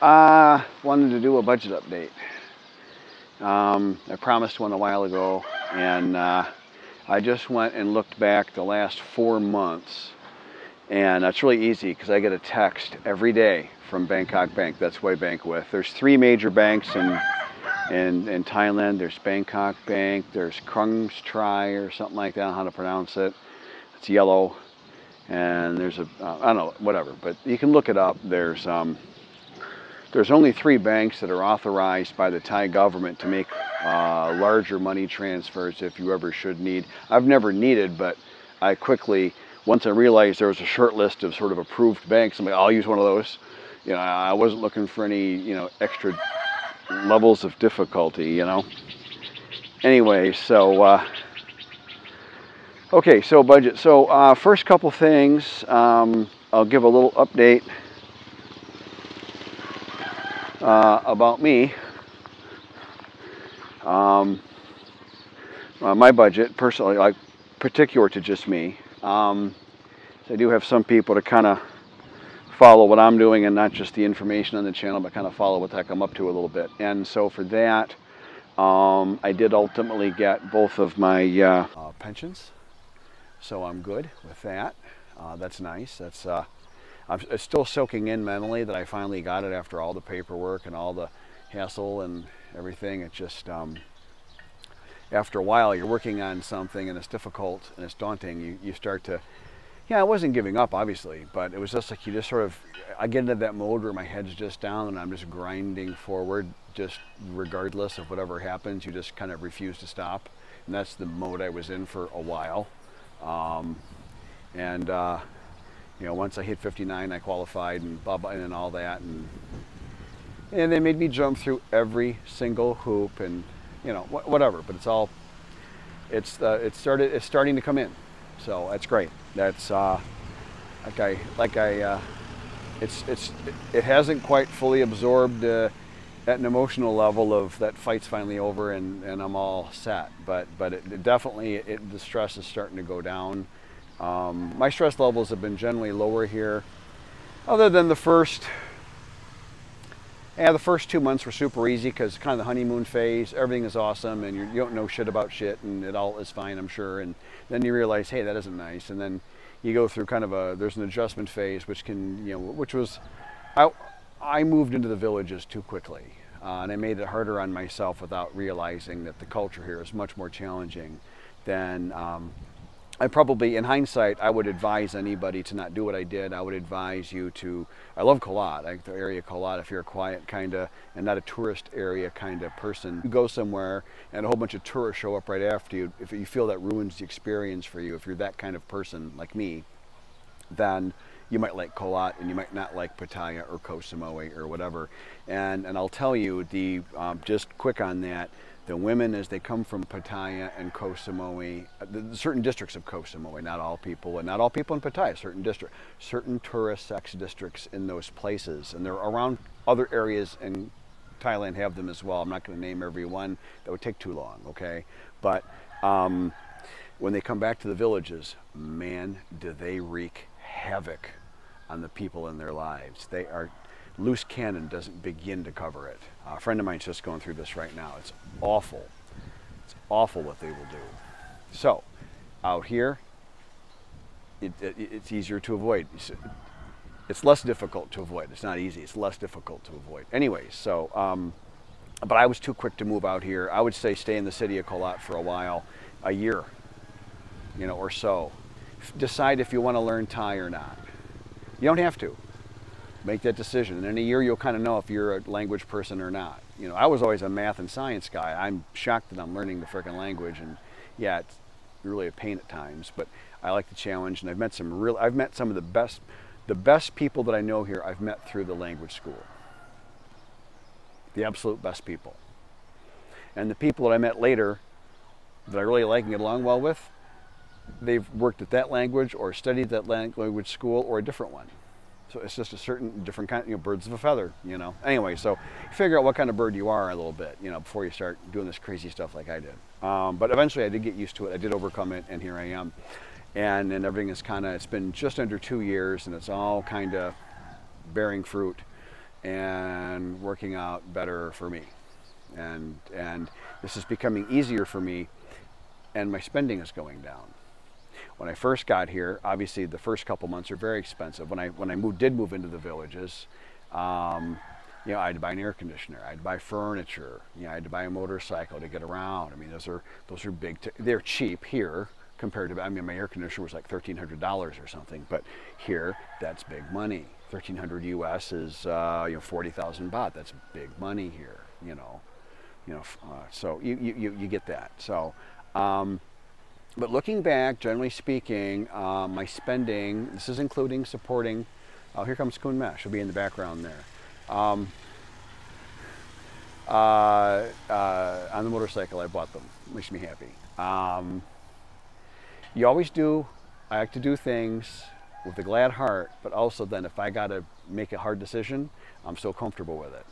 Wanted to do a budget update. I promised one a while ago, and I just went and looked back the last 4 months, and that's really easy because I get a text every day from Bangkok Bank. That's who I bank with. There's three major banks in Thailand. There's Bangkok Bank. There's Krung's Tri or something like that. I don't know how to pronounce it. It's yellow, and there's I don't know, whatever. But you can look it up. There's only three banks that are authorized by the Thai government to make larger money transfers if you ever should need. I've never needed, but I quickly, once I realized there was a short list of sort of approved banks, I'm like, I'll use one of those. You know, I wasn't looking for any, extra levels of difficulty, Anyway, so, okay, so budget. So first couple things, I'll give a little update about me. My budget, personally, like particular to just me. I do have some people to kind of follow what I'm doing and not just the information on the channel, but kind of follow what the heck I'm up to a little bit. And so for that, I did ultimately get both of my pensions. So I'm good with that. That's nice. That's I'm still soaking in mentally that I finally got it after all the paperwork and all the hassle and everything. It just, after a while, you're working on something and it's difficult and it's daunting. You start to, I wasn't giving up, obviously, but it was just like you just sort of, I get into that mode where my head's just down and I'm just grinding forward, just regardless of whatever happens. You just kind of refuse to stop. And that's the mode I was in for a while. Once I hit 59, I qualified and blah, blah, and all that. And they made me jump through every single hoop and, whatever. But it's starting to come in. So that's great. That's, it hasn't quite fully absorbed at an emotional level of that fight's finally over and I'm all set. But it definitely, the stress is starting to go down. My stress levels have been generally lower here, other than the first 2 months were super easy because kind of the honeymoon phase, everything is awesome and you don't know shit about shit and it all is fine, I'm sure. And then you realize, hey, that isn't nice. And then you go through kind of there's an adjustment phase, which can, which was, I moved into the villages too quickly. And I made it harder on myself without realizing that the culture here is much more challenging than, I probably, in hindsight, I would advise anybody to not do what I did. I would advise you to, I love Kolat, I like the area Kolat, if you're a quiet kind of, and not a tourist area kind of person. You go somewhere and a whole bunch of tourists show up right after you, if you feel that ruins the experience for you, if you're that kind of person like me, then you might like Kolat and you might not like Pattaya or Koh Samui or whatever. And I'll tell you, just quick on that, the women, as they come from Pattaya and Koh Samui, certain districts of Koh Samui, not all people, and not all people in Pattaya, certain tourist sex districts in those places, and they're around other areas in Thailand have them as well. I'm not going to name every one, that would take too long, okay? But when they come back to the villages, man, do they wreak havoc on the people in their lives. They are, loose cannon doesn't begin to cover it. A friend of mine's just going through this right now. It's awful. It's awful what they will do. So, out here, it's easier to avoid. It's less difficult to avoid. It's not easy. It's less difficult to avoid. Anyways, so, but I was too quick to move out here. I would say stay in the city of Kolat for a while, a year, or so. Decide if you want to learn Thai or not. You don't have to. Make that decision. And in a year, you'll kind of know if you're a language person or not. I was always a math and science guy. I'm shocked that I'm learning the frickin' language, and yeah, it's really a pain at times, but I like the challenge, and I've met some of the best people that I know here I've met through the language school. The absolute best people. And the people that I met later that I really like and get along well with, they've worked at that language or studied that language school or a different one. So it's just a certain different kind, birds of a feather, Anyway, so figure out what kind of bird you are a little bit, before you start doing this crazy stuff like I did. But eventually I did get used to it. I did overcome it, and here I am. And everything is it's been just under 2 years, and it's all kind of bearing fruit. and working out better for me. And this is becoming easier for me, and my spending is going down. When I first got here, obviously the first couple months are very expensive. When I did move into the villages, you know, I had to buy an air conditioner, I had to buy furniture, you know, I had to buy a motorcycle to get around. I mean, those are big. They're cheap here compared to. I mean, my air conditioner was like $1,300 or something, but here that's big money. 1,300 US is you know, 40,000 baht. That's big money here. So you get that. So. But looking back, generally speaking, my spending, this is including supporting, oh, here comes Kun Mesh, she'll be in the background there. On the motorcycle, I bought them, makes me happy. You always do, I like to do things with a glad heart, but also then if I gotta make a hard decision, I'm so comfortable with it.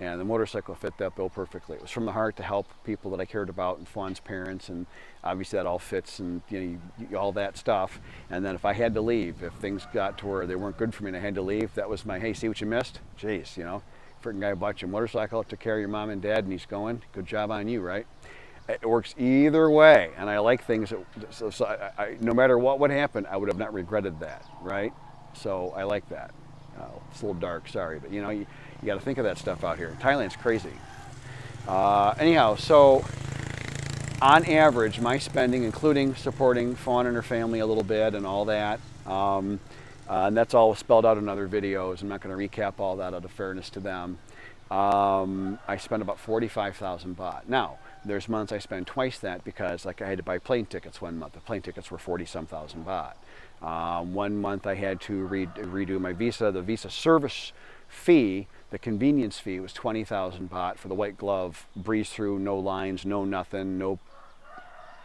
And the motorcycle fit that bill perfectly. It was from the heart to help people that I cared about and Fawn's parents, and obviously that all fits, and you know, all that stuff. And then if I had to leave, if things got to where they weren't good for me and I had to leave, that was my, hey, see what you missed? Jeez, you know, freaking guy bought you a motorcycle, took care of your mom and dad, and he's going. Good job on you, right? It works either way, and I like things that, so no matter what would happen, I would have not regretted that, right? So I like that. It's a little dark, sorry, but you know, you got to think of that stuff out here. Thailand's crazy. Anyhow, so on average, my spending, including supporting Fawn and her family a little bit and all that, and that's all spelled out in other videos. I'm not going to recap all that out of fairness to them. I spent about 45,000 baht. Now, there's months I spend twice that because, like, I had to buy plane tickets one month. The plane tickets were 40-some thousand baht. One month I had to redo my visa. The visa service fee, the convenience fee, was 20,000 baht for the white glove, breeze through, no lines, no nothing, no,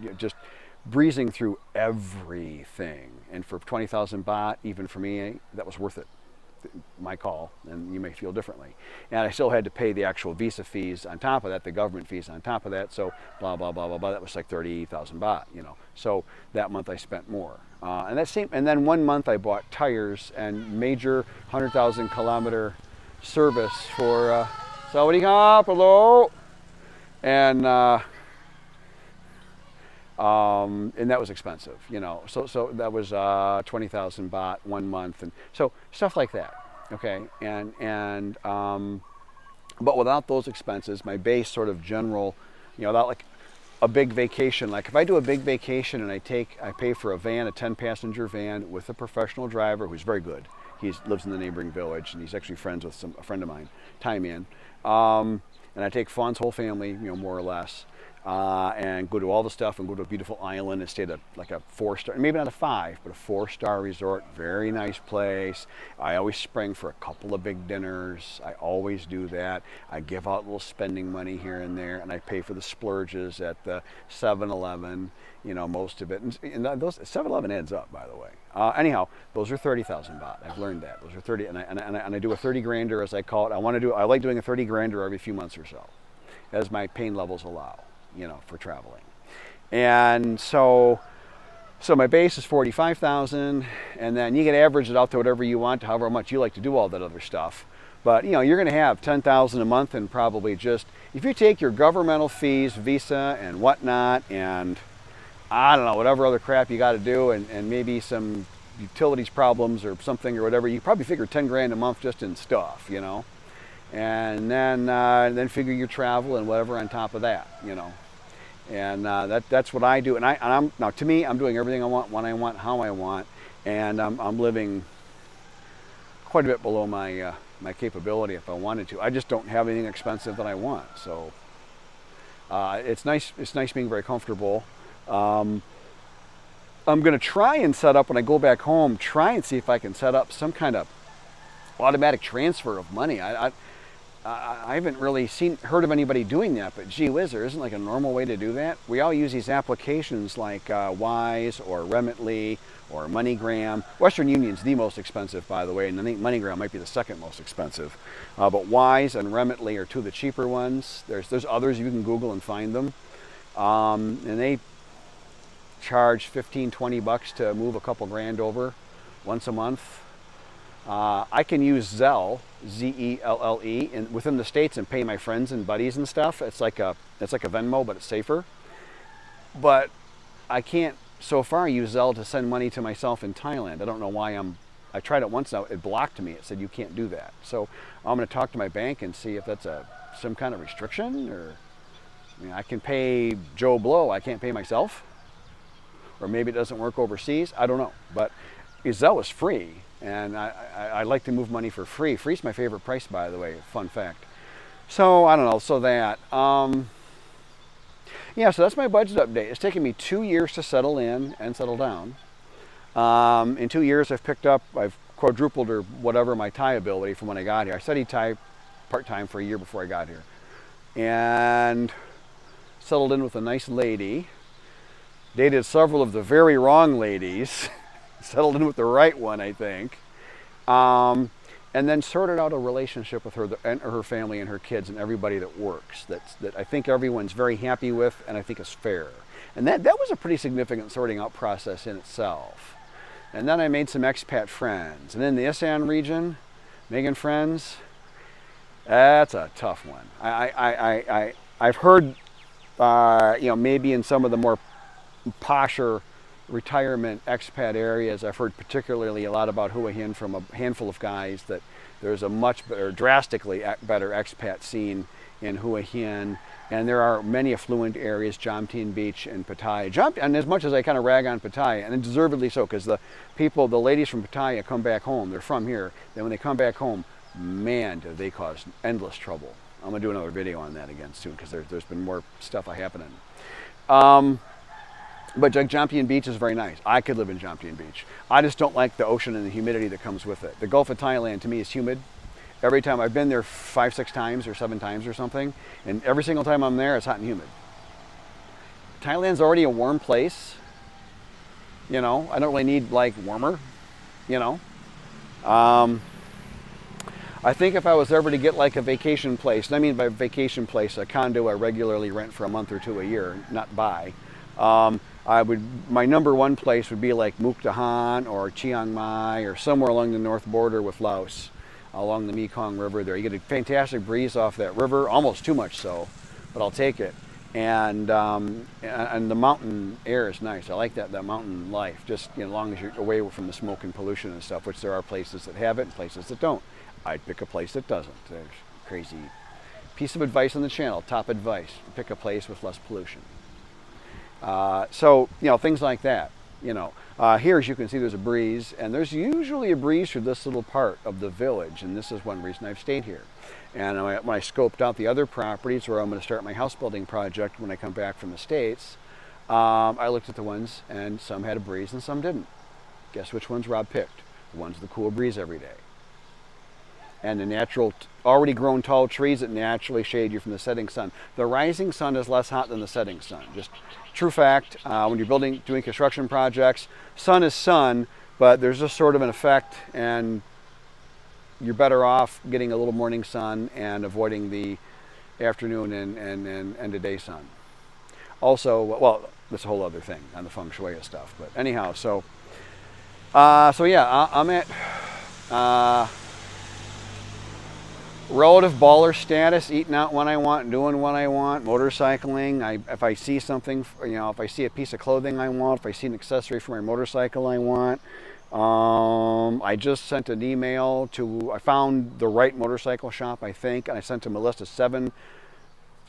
you know, just breezing through everything. And for 20,000 baht, even for me, that was worth it. My call, and you may feel differently. And I still had to pay the actual visa fees on top of that, the government fees on top of that, so blah, blah, blah, blah, blah. That was like 30,000 baht, you know. So that month I spent more. And then one month I bought tires and major 100,000 kilometer service for Sawadee Krap, hello. And that was expensive, you know. So that was 20,000 baht one month, and so stuff like that. Okay, but without those expenses, my base sort of general, you know, without like a big vacation. Like if I do a big vacation and I pay for a van, a 10-passenger van with a professional driver who's very good. He lives in the neighboring village, and he's actually friends with a friend of mine, Thai man. And I take Fawn's whole family, you know, more or less. And go to all the stuff and go to a beautiful island and stay at like a 4-star, maybe not a 5, but a 4-star resort. Very nice place. I always spring for a couple of big dinners. I always do that. I give out a little spending money here and there, and I pay for the splurges at the 7-Eleven, you know, most of it. And those 7-Eleven adds up, by the way. Anyhow, those are 30,000 baht. I've learned that. Those are 30, and I do a 30-grander, as I call it. I like doing a 30-grander every few months or so, as my pain levels allow, you know, for traveling. And so my base is 45,000, and then you can average it out to whatever you want, however much you like to do all that other stuff. But, you know, you're going to have 10,000 a month, and probably just, if you take your governmental fees, visa and whatnot, and I don't know, whatever other crap you got to do, and maybe some utilities problems or something or whatever, you probably figure 10 grand a month just in stuff, you know. And then figure your travel and whatever on top of that, you know. And that's what I do. And I'm now, to me, I'm doing everything I want, when I want, how I want, and I'm living quite a bit below my my capability if I wanted to. I just don't have anything expensive that I want. So it's nice. It's nice being very comfortable. I'm going to try and set up when I go back home. Try and see if I can set up some kind of automatic transfer of money. I haven't really heard of anybody doing that, but gee whiz, there isn't like a normal way to do that. We all use these applications like Wise or Remitly or MoneyGram. Western Union's the most expensive, by the way, and I think MoneyGram might be the second most expensive. But Wise and Remitly are two of the cheaper ones. There's others, you can Google and find them. And they charge 15, 20 bucks to move a couple grand over once a month. I can use Zelle, Z-E-L-L-E, within the States and pay my friends and buddies and stuff. It's like a Venmo, but it's safer. But I can't so far use Zelle to send money to myself in Thailand. I don't know why I tried it once now, it blocked me. It said you can't do that. So I'm going to talk to my bank and see if that's some kind of restriction, or I mean, I can pay Joe Blow, I can't pay myself. Or maybe it doesn't work overseas, I don't know. But Zelle is free, and I like to move money for free. Free's my favorite price, by the way, fun fact. So I don't know, so that. Yeah, so that's my budget update. It's taken me 2 years to settle in and settle down. In 2 years, I've quadrupled or whatever my Thai ability from when I got here. I studied Thai part-time for a year before I got here. And settled in with a nice lady. Dated several of the very wrong ladies. Settled in with the right one, I think. And then sorted out a relationship with her and her family and her kids and everybody that works. That I think everyone's very happy with, and I think is fair. And that was a pretty significant sorting out process in itself. And then I made some expat friends. And in the ASEAN region, making friends, that's a tough one. I've heard, maybe in some of the more posher retirement expat areas, I've heard particularly a lot about Hua Hin from a handful of guys, that there's a much better, drastically better expat scene in Hua Hin, and there are many affluent areas, Jom Tien Beach and Pattaya. And as much as I kind of rag on Pattaya, and deservedly so, because the ladies from Pattaya come back home, they're from here, then when they come back home, man, do they cause endless trouble. I'm going to do another video on that again soon, because there's been more stuff happening. But Jom Tien Beach is very nice. I could live in Jom Tien Beach. I just don't like the ocean and the humidity that comes with it. The Gulf of Thailand, to me, is humid. Every time I've been there 5, 6 times or 7 times or something, and every single time I'm there, it's hot and humid. Thailand's already a warm place. I don't really need like warmer, I think if I was ever to get like a vacation place, and I mean by vacation place, a condo I regularly rent for a month or 2 a year, not buy, my number one place would be like Mukdahan or Chiang Mai or somewhere along the north border with Laos, along the Mekong River there. You get a fantastic breeze off that river, almost too much so, but I'll take it. And the mountain air is nice. I like that mountain life, just as long as you're away from the smoke and pollution and stuff, which there are places that have it and places that don't. I'd pick a place that doesn't. There's crazy piece of advice on the channel, top advice. Pick a place with less pollution. So, things like that, Here, as you can see, there's a breeze, and there's usually a breeze through this little part of the village, and this is one reason I've stayed here. And when I scoped out the other properties where I'm going to start my house building project when I come back from the States, I looked at the ones, and some had a breeze and some didn't. Guess which ones Rob picked? The ones with the cool breeze every day. And the natural, already grown tall trees that naturally shade you from the setting sun. The rising sun is less hot than the setting sun. Just true fact. When you're doing construction projects, sun is sun, but there's just sort of an effect, and you're better off getting a little morning sun and avoiding the afternoon and end of day sun. Also, well, that's a whole other thing on the feng shui stuff. But anyhow, so yeah, I'm at relative baller status, eating out when I want, doing what I want, motorcycling. If I see something, if I see a piece of clothing I want, if I see an accessory for my motorcycle I want. I just sent an email I found the right motorcycle shop, I think, and I sent them a list of 7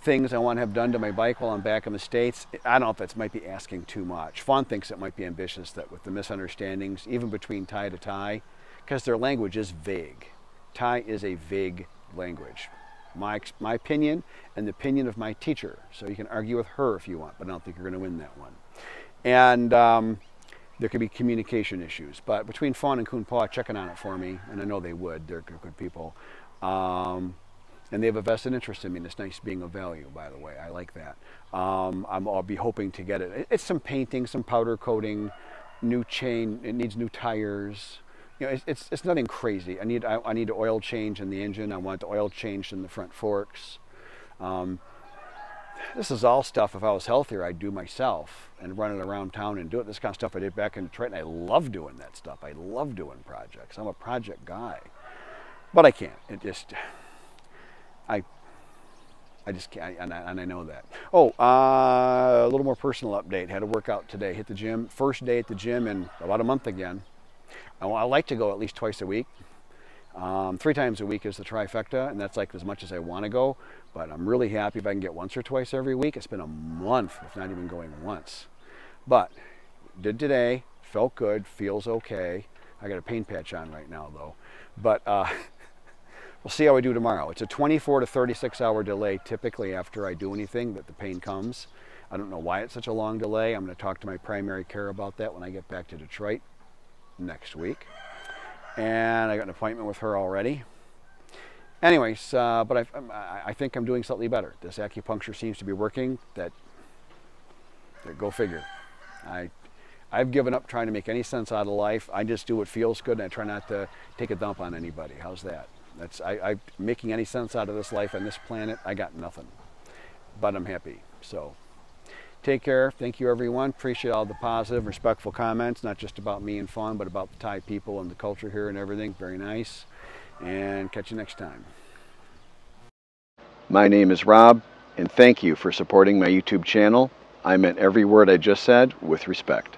things I want to have done to my bike while I'm back in the States. I don't know if that might be asking too much. Fawn thinks it might be ambitious, that with the misunderstandings, even between Thai to Thai, because their language is vague. Thai is a vague language. My opinion and the opinion of my teacher. So you can argue with her if you want, but I don't think you're going to win that one. And there could be communication issues. But between Fawn and Kun Pa checking on it for me, and I know they would, they're good people. And they have a vested interest in me, and it's nice being of value, by the way. I like that. I'll be hoping to get it. It's some painting, some powder coating, new chain, it needs new tires. It's nothing crazy. I need an oil change in the engine. I want the oil changed in the front forks. this is all stuff, if I was healthier, I'd do myself and run it around town and do it. This kind of stuff I did back in Detroit, and I love doing that stuff. I love doing projects. I'm a project guy. But I can't. It just, I just can't, and I know that. Oh, a little more personal update. Had a workout today. Hit the gym. First day at the gym in about a month again. I like to go at least twice a week. 3 times a week is the trifecta, and that's like as much as I want to go. But I'm really happy if I can get once or twice every week. It's been a month with not even going once. But did today. Felt good. Feels okay. I got a pain patch on right now though. But we'll see how I do tomorrow. It's a 24 to 36 hour delay typically after I do anything that the pain comes. I don't know why it's such a long delay. I'm going to talk to my primary care about that when I get back to Detroit next week. And I got an appointment with her already. Anyways, but I think I'm doing slightly better. This acupuncture seems to be working. That go figure. I've given up trying to make any sense out of life. I just do what feels good, and I try not to take a dump on anybody. How's that? I making any sense out of this life on this planet, I got nothing. But I'm happy. So take care. Thank you, everyone. Appreciate all the positive, respectful comments, not just about me and fun, but about the Thai people and the culture here and everything. Very nice. And catch you next time. My name is Rob, and thank you for supporting my YouTube channel. I meant every word I just said with respect.